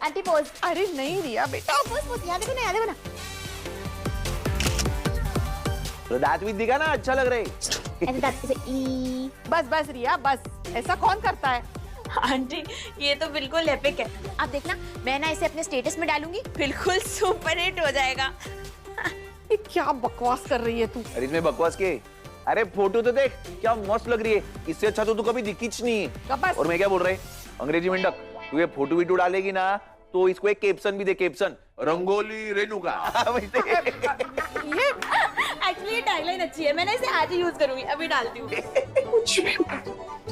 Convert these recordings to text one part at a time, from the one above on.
Aunty pose. अरे नहीं रिया बेटा, पोज पोज, यहाँ देखो ना, यहाँ देखो ना। तो दांत भी दिखा ना, अच्छा लग रहा है। ऐसे दांत से ई। बस बस रिया बस, ऐसा कौन करता है? आंटी ये तो बिल्कुल एपिक है। आप देखना, मैं ना इसे अपने स्टेटस में डालूंगी। बिल्कुल सुपर हिट हो जाएगा। ये क्या बकवास कर रही है तू? अरे इसमें बकवास के? अरे फोटो तो देख, क्या मस्त लग रही है। इससे अच्छा तो तू कभी दिखी नहीं है। बस। और मैं क्या बोल रहे, अंग्रेजी मेंढक, तू ये फोटो वीडियो डालेगी ना तो इसको एक कैप्शन भी दे, कैप्शन रंगोली रेणुका। ये एक्चुअली टैगलाइन अच्छी है, मैंने इसे आज ही यूज करूंगी, अभी डालती हूँ।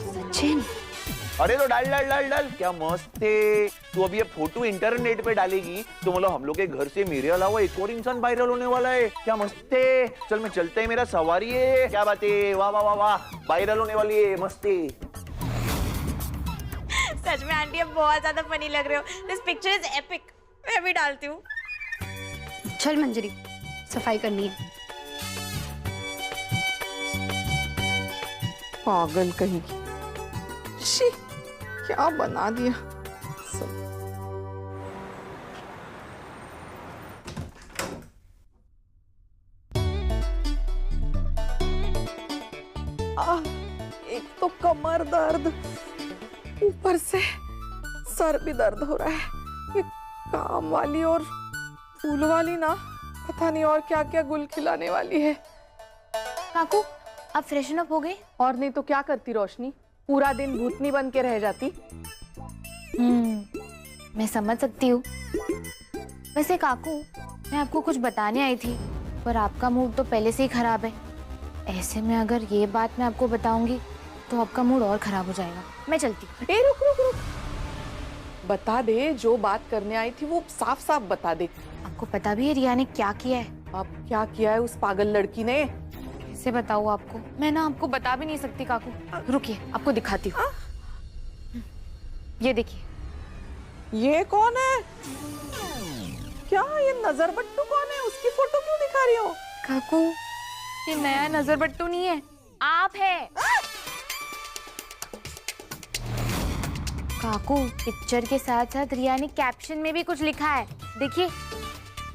सचिन, अरे तो डाल डाल डाल डाल, क्या मस्त है। तू अभी ये फोटो इंटरनेट पे डालेगी तो मतलब हम लोग के घर से मेरे अलावा एक और इंसान वायरल होने वाला है। क्या मस्त है। चल मैं चलते हैं, मेरा सवारी है। क्या बात है, वाह वाह वाह वाह, वायरल होने वाली है, मस्त है। सच में आंटी अब बहुत ज्यादा फनी लग रहे हो। This picture is epic. मैं भी डालती हूँ। चल मंजरी, सफाई करनी है। पागल कहीं की। शी, क्या बना दिया सब। एक तो कमर दर्द, ऊपर से सर भी दर्द हो रहा है। ये काम वाली और फूल वाली ना, पता नहीं और क्या क्या गुल खिलाने वाली है। काकू, आप फ्रेशन अप हो गए? और नहीं तो क्या करती रोशनी, पूरा दिन भूतनी बन के रह जाती। मैं समझ सकती हूँ। वैसे काकू, मैं आपको कुछ बताने आई थी, पर आपका मूड तो पहले से ही खराब है। ऐसे में अगर ये बात मैं आपको बताऊंगी तो आपका मूड और खराब हो जाएगा। मैं चलती हूँ। ए रुक रुक रुक, बता दे, जो बात करने आई थी वो साफ साफ बता दे। आपको पता भी है रिया ने क्या किया है? अब क्या किया है उस पागल लड़की ने? कैसे बताऊँ आपको? मैं ना आपको बता भी नहीं सकती काकू। रुकिए, आपको दिखाती हूँ। ये देखिए। ये कौन है? क्या ये नजर बट्टू कौन है? उसकी फोटो क्यों दिखा रही हो? काकू, ये नया नजर बट्टू नहीं है, आप है। काकू, पिक्चर के साथ साथ रिया ने कैप्शन में भी कुछ लिखा है, देखिए।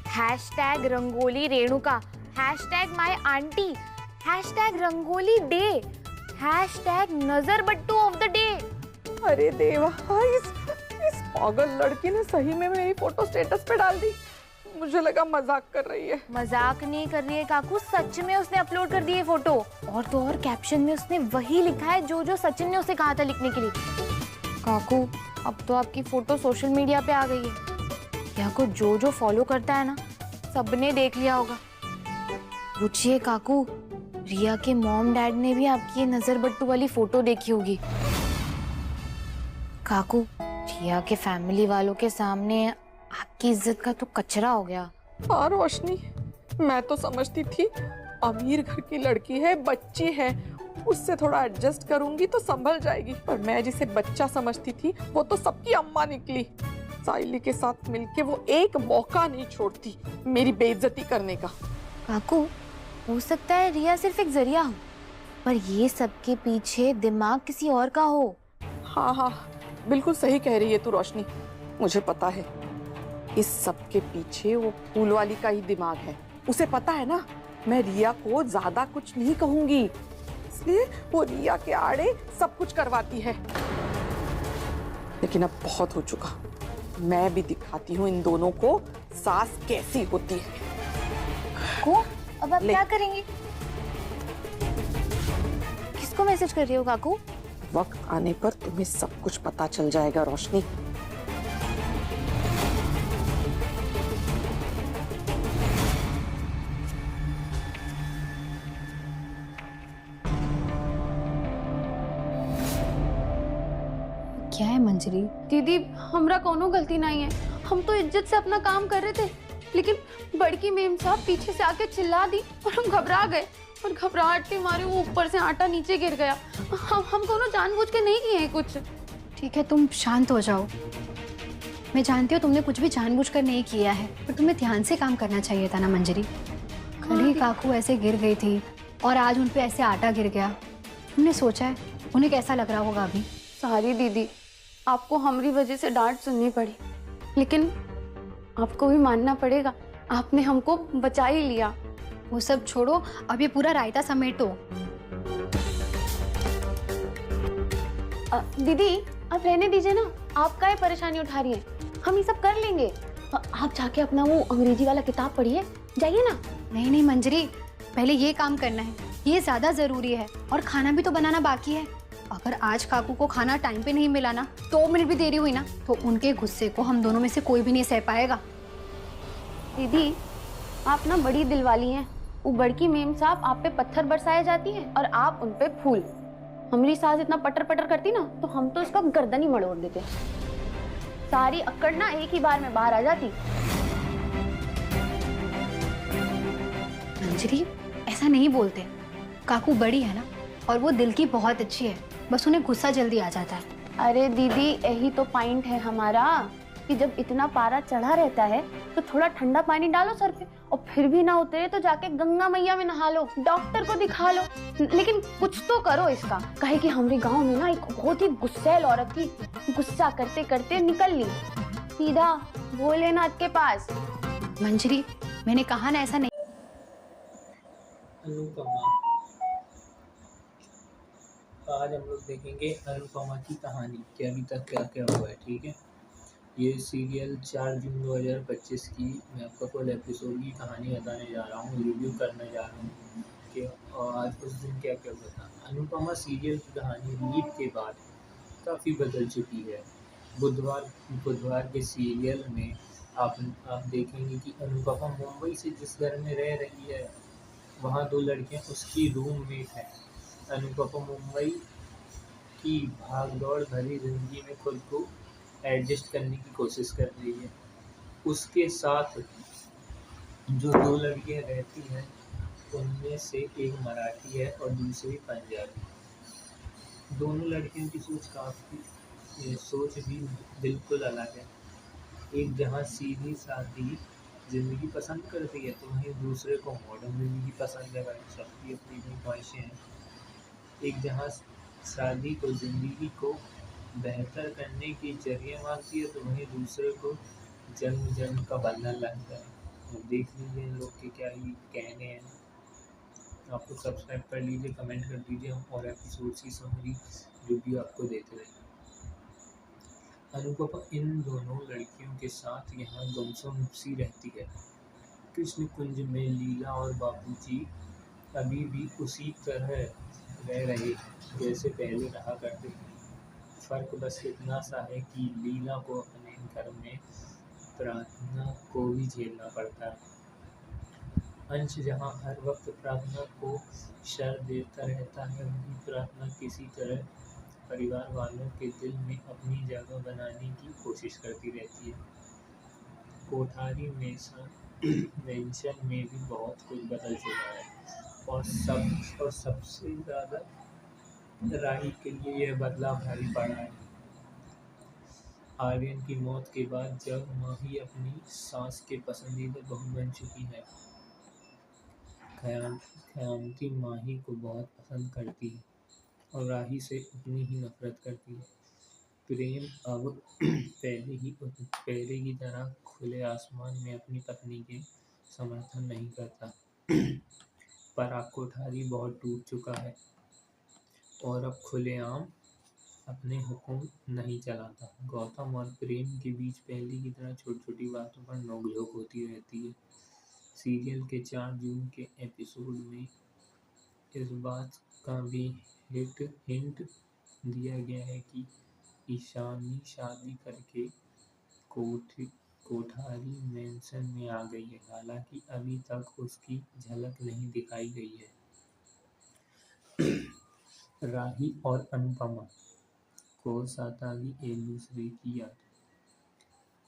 Hashtag rangoli Renuka, hashtag my aunty, hashtag rangoli day, hashtag नजर बट्टू ऑफ द डे। अरे देवा, इस पागल लड़की ने सही में मेरी फोटो स्टेटस पे डाल दी। मुझे लगा मजाक कर रही है। मजाक नहीं कर रही है काकू, सच में उसने अपलोड कर दी है फोटो। और तो और कैप्शन में उसने वही लिखा है जो सचिन ने उसे कहा था लिखने के लिए। काकू, अब तो आपकी फोटो सोशल मीडिया पे आ गई है। रिया को जो फॉलो करता है ना, सबने देख लिया होगा। पूछिए काकू, रिया के मॉम डैड ने भी आपकी ये नजर बट्टू वाली फोटो देखी होगी। काकू, रिया के फैमिली वालों के सामने आपकी इज्जत का तो कचरा हो गया। हाँ रोशनी, मैं तो समझती थी अमीर घर की लड़की है, बच्ची है, उससे थोड़ा एडजस्ट करूंगी तो संभल जाएगी। पर मैं जिसे बच्चा समझती थी वो तो सबकी अम्मा निकली। साइली के साथ मिलके वो एक मौका नहीं छोड़ती मेरी बेइज्जती करने का। काकू, हो सकता है रिया सिर्फ एक जरिया हो, पर ये सबके पीछे दिमाग किसी और का हो। हाँ हाँ, बिल्कुल सही कह रही है तू रोशनी। मुझे पता है इस सब के पीछे वो फूल वाली का ही दिमाग है। उसे पता है ना, मैं रिया को ज्यादा कुछ नहीं कहूंगी, इसलिए वो रिया के आड़े सब कुछ करवाती है। लेकिन अब बहुत हो चुका, मैं भी दिखाती हूँ इन दोनों को सास कैसी होती है। को, अब आप क्या करेंगे? किसको मैसेज कर रही हो काकू? वक्त आने पर तुम्हें सब कुछ पता चल जाएगा रोशनी। क्या है मंजरी? दीदी, हमरा कोनो गलती नहीं है। हम तो इज्जत से अपना काम कर रहे थे, लेकिन बड़की मेम साहब पीछे से आके चिल्ला दी और हम घबरा गए। और घबराहट के मारे वो ऊपर से आटा नीचे गिर गया। हम कोनो जानबूझ के नहीं किए हैं कुछ। ठीक है, तुम शांत हो जाओ। मैं जानती हूँ तुमने कुछ भी जानबूझकर नहीं किया है, पर तुम्हें ध्यान से काम करना चाहिए था ना मंजरी। कल ही काकू ऐसे गिर गई थी और आज उन पे ऐसे आटा गिर गया। तुमने सोचा है उन्हें कैसा लग रहा होगा अभी? सॉरी दीदी, आपको हमारी वजह से डांट सुननी पड़ी। लेकिन आपको भी मानना पड़ेगा, आपने हमको बचा ही लिया। वो सब छोड़ो, अब ये पूरा रायता समेटो। दीदी आप रहने दीजिए ना, आप काहे परेशानी उठा रही हैं, हम ये सब कर लेंगे। आप जाके अपना वो अंग्रेजी वाला किताब पढ़िए, जाइए ना। नहीं नहीं मंजरी, पहले ये काम करना है, ये ज्यादा जरूरी है। और खाना भी तो बनाना बाकी है। अगर आज काकू को खाना टाइम पे नहीं मिला ना, 2 मिनट भी देरी हुई ना, तो उनके गुस्से को हम दोनों में से कोई भी नहीं सह पाएगा। दीदी आप ना बड़ी दिल वाली हैं। वो बड़की मेम साहब आप पे पत्थर बरसाए जाती हैं और आप उन पे फूल। हमारी सास इतना पटर पटर करती ना, तो हम तो इसका गर्दन ही मड़ोड़ देते। सारी अक्कड़ ना एक ही बार में बाहर आ जाती। मंजरी ऐसा नहीं बोलते, काकू बड़ी है ना, और वो दिल की बहुत अच्छी है, बस उन्हें गुस्सा जल्दी आ जाता है। अरे दीदी यही तो पॉइंट है हमारा, कि जब इतना पारा चढ़ा रहता है तो थोड़ा ठंडा पानी डालो सर पे, और फिर भी ना उतरे तो जाके गंगा मैया में नहा लो, डॉक्टर को दिखा लो, लेकिन कुछ तो करो इसका। कहे कि हमारे गांव में ना एक बहुत ही गुस्सैल औरत थी, गुस्सा करते करते निकल ली सीधा भोलेनाथ के पास। मंजरी मैंने कहा ना ऐसा नहीं। अनुपमा, आज हम लोग देखेंगे अनुपमा की कहानी कि अभी तक क्या क्या हुआ है। ठीक है, ये सीरियल 4 जून 2025 की मैं आपको फुल एपिसोड की कहानी बताने जा रहा हूँ, रिव्यू करने जा रहा हूँ कि आज उस दिन क्या क्या हुआ था। अनुपमा सीरियल की कहानी लीप के बाद काफ़ी बदल चुकी है। बुधवार के सीरियल में आप देखेंगे कि अनुपमा मुंबई से जिस घर में रह रही है, वहाँ 2 लड़कियाँ उसकी रूममेट हैं। अनुपमा मुंबई की भागदौड़ भरी ज़िंदगी में खुद को एडजस्ट करने की कोशिश कर रही है। उसके साथ जो 2 लड़कियाँ रहती हैं, उनमें से एक मराठी है और दूसरी पंजाबी। दोनों लड़कियों की सोच भी बिल्कुल अलग है। एक जहाँ सीधी सादी ज़िंदगी पसंद करती है, तो वहीं दूसरे को मॉडर्न ज़िंदगी पसंद है। भाई सबकी अपनी अपनी ख्वाहिशें हैं। एक जहाँ शादी को ज़िंदगी को बेहतर करने की जरिए मानती है, तो वहीं दूसरे को जन्म जन्म का बंधन लगता है। तो देख लीजिए इन लोग के क्या ही कहने हैं। आप लोग सब्सक्राइब कर लीजिए, कमेंट कर दीजिए, हम और एपिसोड्स की समरी रिव्यू आपको देते रहेंगे। अनुपमा इन दोनों लड़कियों के साथ यहाँ गुमसुम सी रहती है। कृष्ण कुंज में लीला और बाबूजी अभी भी उसी तरह रह रहे जैसे पहले रहा करते थे। फ़र्क बस इतना सा है कि लीला को अपने घर में प्रार्थना को भी झेलना पड़ता है। अंश जहाँ हर वक्त प्रार्थना को शर देता रहता है, वहीं प्रार्थना किसी तरह परिवार वालों के दिल में अपनी जगह बनाने की कोशिश करती रहती है। कोठारी मेंशन में भी बहुत कुछ बदल चुका है, और सबसे ज़्यादा राही के लिए यह बदलाव भारी पड़ा है। आर्यन की मौत के बाद जब माही अपनी सास के पसंदीदा बहू बन चुकी है, खयामती माही को बहुत पसंद करती है और राही से उतनी ही नफरत करती है। प्रेम अब पहले की तरह खुले आसमान में अपनी पत्नी के समर्थन नहीं करता। पराग कोठारी बहुत टूट चुका है और अब खुलेआम अपने हुक्म नहीं चलाता। गौतम और प्रेम के बीच पहले की तरह छोटी छोटी बातों पर नोकझोंक होती रहती है। सीरियल के 4 जून के एपिसोड में इस बात का भी हिंट दिया गया है कि ईशानी शादी करके कोठारी मेंशन में आ गई है, हालांकि अभी तक उसकी झलक नहीं दिखाई गई है। राही और अनुपमा को सताती एक दूसरे की याद।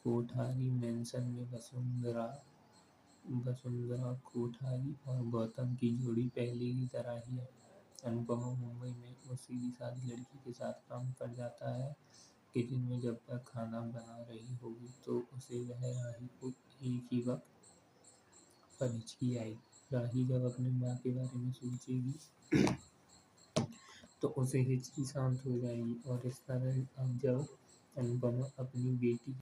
कोठारी मेंशन में वसुंधरा कोठारी और गौतम की जोड़ी पहले की तरह ही है। अनुपमा मुंबई में उस सीधी सादी लड़की के साथ काम कर जाता है। किचन में जब तक खाना बना रही होगी तो उसे वह राही को एक ही वक्त पर हिचकी आएगी। राही जब अपनी माँ के बारे में सोचेगी तो उसे हिचकी शांत हो जाएगी, और इस तरह अब जब अनुपमा अपनी बेटी